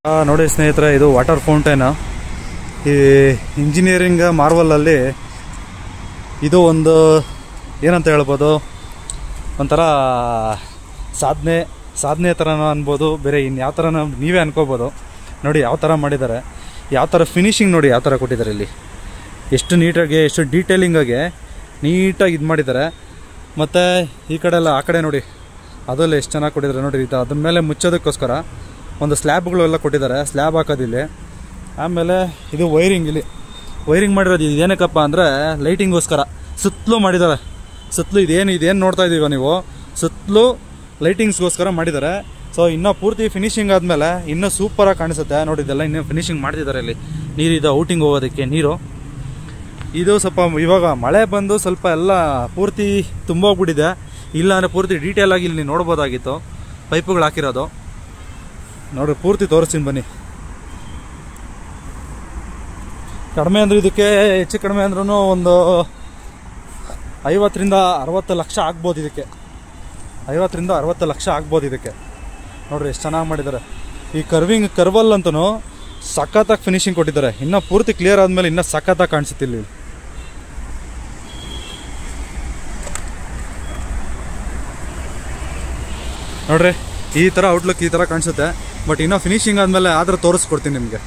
ನೋಡಿ ಸ್ನೇಹಿತರೆ, ಇದು ವಾಟರ್ ಫೌಂಟೇನ್. ಈ ಇಂಜಿನಿಯರಿಂಗ್ ಮಾರ್ವಲಲ್ಲಿ ಇದು ಒಂದು ಏನಂತ ಹೇಳ್ಬೋದು, ಒಂಥರ ಸಾಧನೆ ಥರನೂ ಅನ್ಬೋದು, ಬೇರೆ ಇನ್ನು ಯಾವ ಥರ ನೀವೇ ಅನ್ಕೋಬೋದು. ನೋಡಿ ಯಾವ ಥರ ಮಾಡಿದ್ದಾರೆ, ಯಾವ ಥರ ಫಿನಿಶಿಂಗ್ ನೋಡಿ ಯಾವ ಥರ ಕೊಟ್ಟಿದ್ದಾರೆ. ಇಲ್ಲಿ ಎಷ್ಟು ನೀಟಾಗಿ, ಎಷ್ಟು ಡೀಟೇಲಿಂಗಾಗಿ ನೀಟಾಗಿ ಇದು ಮಾಡಿದ್ದಾರೆ. ಮತ್ತು ಈ ಕಡೆ ಎಲ್ಲ, ಆ ಕಡೆ ನೋಡಿ ಅದೆಲ್ಲ ಎಷ್ಟು ಚೆನ್ನಾಗಿ ಕೊಟ್ಟಿದ್ದಾರೆ ನೋಡಿ. ಇದು ಅದ್ರ ಮೇಲೆ ಮುಚ್ಚೋದಕ್ಕೋಸ್ಕರ ಒಂದು ಸ್ಲ್ಯಾಬ್ಗಳೆಲ್ಲ ಕೊಟ್ಟಿದ್ದಾರೆ, ಸ್ಲ್ಯಾಬ್ ಹಾಕೋದಿಲ್ಲಿ. ಆಮೇಲೆ ಇದು ವೈರಿಂಗ್, ಇಲ್ಲಿ ವೈರಿಂಗ್ ಮಾಡಿರೋದು ಇದು ಏನಕ್ಕಪ್ಪ ಅಂದರೆ ಲೈಟಿಂಗೋಸ್ಕರ ಸುತ್ತಲೂ ಮಾಡಿದ್ದಾರೆ. ಸುತ್ತಲೂ ಇದೇನು ನೋಡ್ತಾ ಇದ್ದೀವ ನೀವು, ಸುತ್ತಲೂ ಲೈಟಿಂಗ್ಸ್ಗೋಸ್ಕರ ಮಾಡಿದ್ದಾರೆ. ಸೊ ಇನ್ನೂ ಪೂರ್ತಿ ಫಿನಿಶಿಂಗ್ ಆದಮೇಲೆ ಇನ್ನೂ ಸೂಪರಾಗಿ ಕಾಣಿಸುತ್ತೆ ನೋಡಿ. ಇದೆಲ್ಲ ಇನ್ನೂ ಫಿನಿಶಿಂಗ್ ಮಾಡ್ತಿದ್ದಾರೆ. ಇಲ್ಲಿ ನೀರಿದೆ, ಔಟಿಂಗ್ ಹೋಗೋದಕ್ಕೆ ನೀರು. ಇದು ಸ್ವಲ್ಪ ಇವಾಗ ಮಳೆ ಬಂದು ಸ್ವಲ್ಪ ಎಲ್ಲ ಪೂರ್ತಿ ತುಂಬೋಗ್ಬಿಟ್ಟಿದೆ. ಇಲ್ಲ ಅಂದರೆ ಪೂರ್ತಿ ಡೀಟೇಲಾಗಿ ಇಲ್ಲಿ ನೋಡ್ಬೋದಾಗಿತ್ತು, ಪೈಪುಗಳು ಹಾಕಿರೋದು ನೋಡ್ರಿ. ಪೂರ್ತಿ ತೋರಿಸ್ತೀನಿ ಬನ್ನಿ. ಕಡಿಮೆ ಅಂದರೆ ಇದಕ್ಕೆ ಹೆಚ್ಚು ಕಡಿಮೆ ಅಂದ್ರೂ ಒಂದು 50 ರಿಂದ 60 ಲಕ್ಷ ಆಗ್ಬೋದು. ಇದಕ್ಕೆ 50 ರಿಂದ 60 ಲಕ್ಷ ಆಗ್ಬೋದು ಇದಕ್ಕೆ. ನೋಡ್ರಿ ಎಷ್ಟು ಚೆನ್ನಾಗಿ ಮಾಡಿದ್ದಾರೆ. ಈ ಕರ್ವಲ್ಲಂತೂ ಸಖತ್ತಾಗಿ ಫಿನಿಶಿಂಗ್ ಕೊಟ್ಟಿದ್ದಾರೆ. ಇನ್ನೂ ಪೂರ್ತಿ ಕ್ಲಿಯರ್ ಆದಮೇಲೆ ಇನ್ನೂ ಸಖತ್ತಾಗಿ ಕಾಣಿಸುತ್ತೆ. ಇಲ್ಲಿ ನೋಡ್ರಿ ಈ ಥರ ಔಟ್ಲುಕ್ ಈ ಥರ ಕಾಣಿಸುತ್ತೆ. ಬಟ್ ಇನ್ನೂ ಫಿನಿಶಿಂಗ್ ಆದಮೇಲೆ ಆದ್ರೆ ತೋರಿಸ್ಕೊಡ್ತೀನಿ ನಿಮಗೆ.